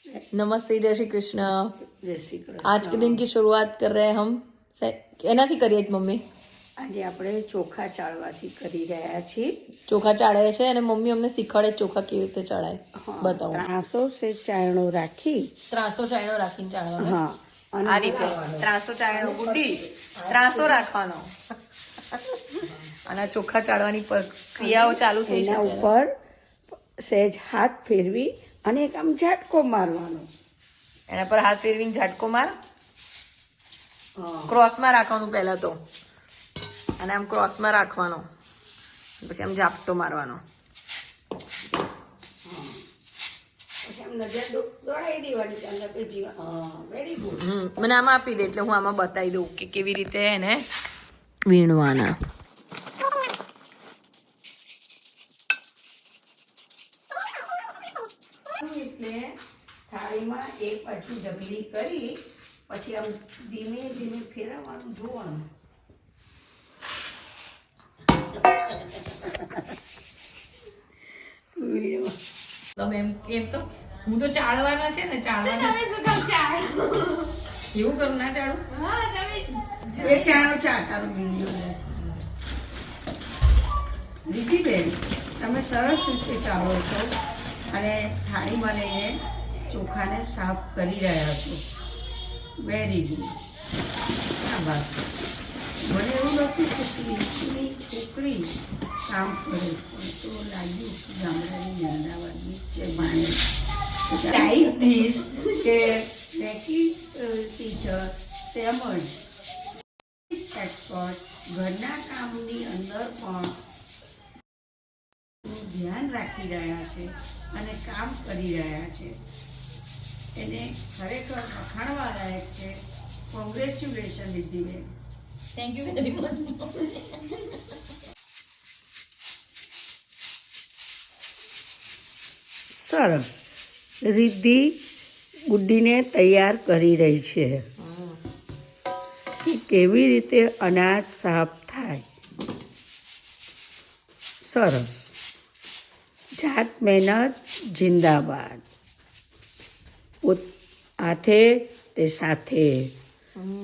नमस्ते, जय श्री कृष्ण। जय श्री कृष्ण। आज के दिन की शुरुआत कर रहे हैं हम એનાથી કરીએ જ મમ્મી। આજે આપણે ચોખા ચાળવાથી કરી રહ્યા છીએ। ચોખા ચાળે છે અને મમ્મી અમને શીખવાડે ચોખા કેવી રીતે ચડાય બતાવો। 300 સે ચાયણો રાખી 300 ચાયણો રાખીને ચાળવાનો। હા, અને આ રીતે 300 ચાયણો ગુડી 300 રાખવાનો અને ચોખા ચાળવાની ક્રિયાઓ ચાલુ થઈ છે। એના ઉપર સહેજ હાથ ફેરવી અને એક આમ ઝાટકો મારવાનો। એના પર હાથ ફેરવીને ઝાટકો માર, ક્રોસમાં રાખવાનું પહેલા તો, અને આમ ક્રોસમાં રાખવાનો, પછી આમ ઝાપટો મારવાનો, પછી આમ નજર દોડાવી દેવાની અંદર કે જીવા। Very good. મને આમાં આપી દે એટલે હું આમાં બતાવી દઉં કે કેવી રીતે એને વીણવાના। એટલે થાળીમાં એક બાજુ ઢગલી કરી પછી આમ ધીમે ધીમે ફેરવવાનું, જોવાનું। તમે એમ કેમ તો હું તો ચાળવાના છે ને, ચાળવાના તમે શું કામ ચાળો એવું કરું ના ચાળું? હા તમે એ ચાણો ચા તારું વિડીયો રીતિ બેન, તમે સરસ રીતે ચાળો છો અને થાળીમાં લઈને ચોખાને સાફ કરી રહ્યા છો। વેરી ગુડ, શાબાશ। મને એવું નથી કે પીની છોકરી કામ કરે, પણ તો લાગ્યું કે ગામડાની અમદાવાદની છે માણે ટાઈપ ધીસ કે પ્રેક્ટિસ ટીચર તેમજ એક્સપર્ટ ઘરના કામની અંદર પણ ધ્યાન રાખી રહ્યા છે અને કામ કરી રહ્યા છે, એને ખરેખર વખાણવા લાયક છે। કોંગ્રેચ્યુલેશન દીદીબેન, થેન્ક યુ વેરી મચ। સરસ। રિદ્ધિ ગુડ્ડીને તૈયાર કરી રહી છે કે કેવી રીતે અનાજ સાફ થાય। સરસ, જાત મહેનત જિંદાબાદ। હાથે તે સાથે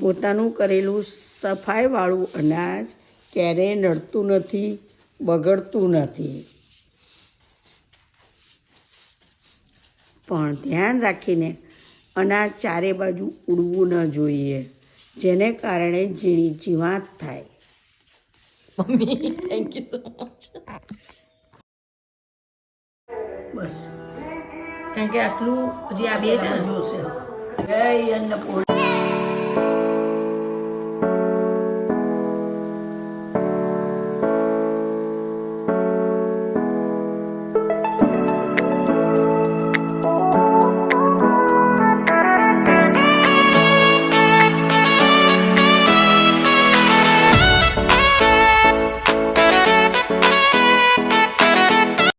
પોતાનું કરેલું સફાઈવાળું અનાજ ક્યારેય નડતું નથી, બગડતું નથી, પણ ધ્યાન રાખીને અનાજ ચારે બાજુ ઉડવું ન જોઈએ, જેને કારણે ઝીણી જીવાત થાય। Mummy thank you so much. બસ, કારણ કે આટલું હજી આ બે છે ને જોશે। જય અન્નપૂર્ણા।